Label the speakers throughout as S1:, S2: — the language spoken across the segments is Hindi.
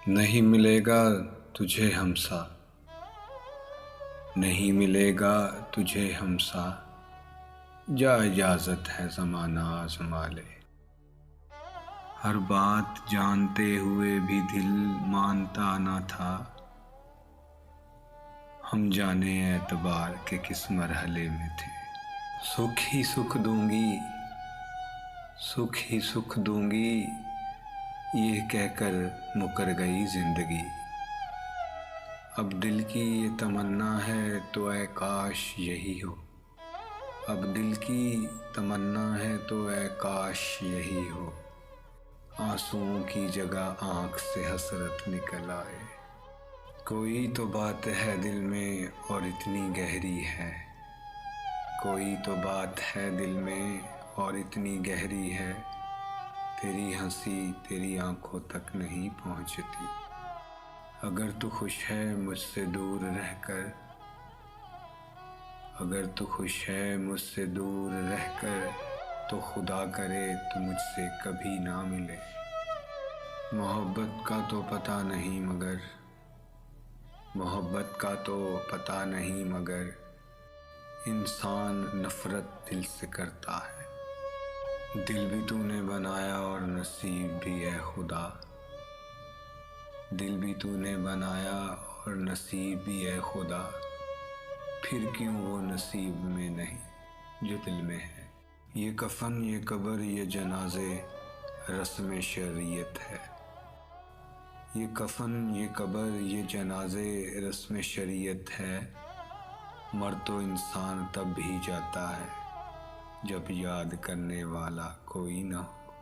S1: नहीं मिलेगा तुझे हमसा, नहीं मिलेगा तुझे हमसा, जा इजाजत है ज़माना आज़मा ले। हर बात जानते हुए भी दिल मानता न था, हम जाने एतबार के किस मरहले में थे। सुख ही सुख दूंगी, सुख ही सुख दूंगी, ये कहकर मुकर गई जिंदगी। अब दिल की ये तमन्ना है तो ऐ काश यही हो, अब दिल की तमन्ना है तो ऐ काश यही हो। आंसुओं की जगह आँख से हसरत निकल आए। कोई तो बात है दिल में और इतनी गहरी है, कोई तो बात है दिल में और इतनी गहरी है, तेरी हंसी तेरी आंखों तक नहीं पहुंचती। अगर तू खुश है मुझसे दूर रहकर, अगर तू खुश है मुझसे दूर रहकर, तो खुदा करे तू मुझसे कभी ना मिले। मोहब्बत का तो पता नहीं मगर, मोहब्बत का तो पता नहीं मगर, इंसान नफरत दिल से करता है। दिल भी तूने बनाया और नसीब भी है खुदा, दिल भी तूने बनाया और नसीब भी है खुदा, फिर क्यों वो नसीब में नहीं जो दिल में है। ये कफन ये कब्र ये जनाजे रस्म शरीयत है, ये कफन ये कब्र ये जनाजे रस्म शरीयत है। मर तो इंसान तब भी जाता है जब याद करने वाला कोई ना हो।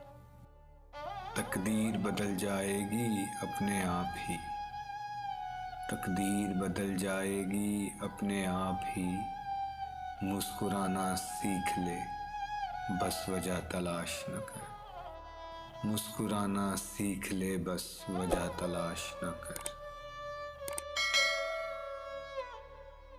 S1: तकदीर बदल जाएगी अपने आप ही, तकदीर बदल जाएगी अपने आप ही। मुस्कुराना सीख ले बस वजह तलाश न कर, मुस्कुराना सीख ले बस वजह तलाश न कर।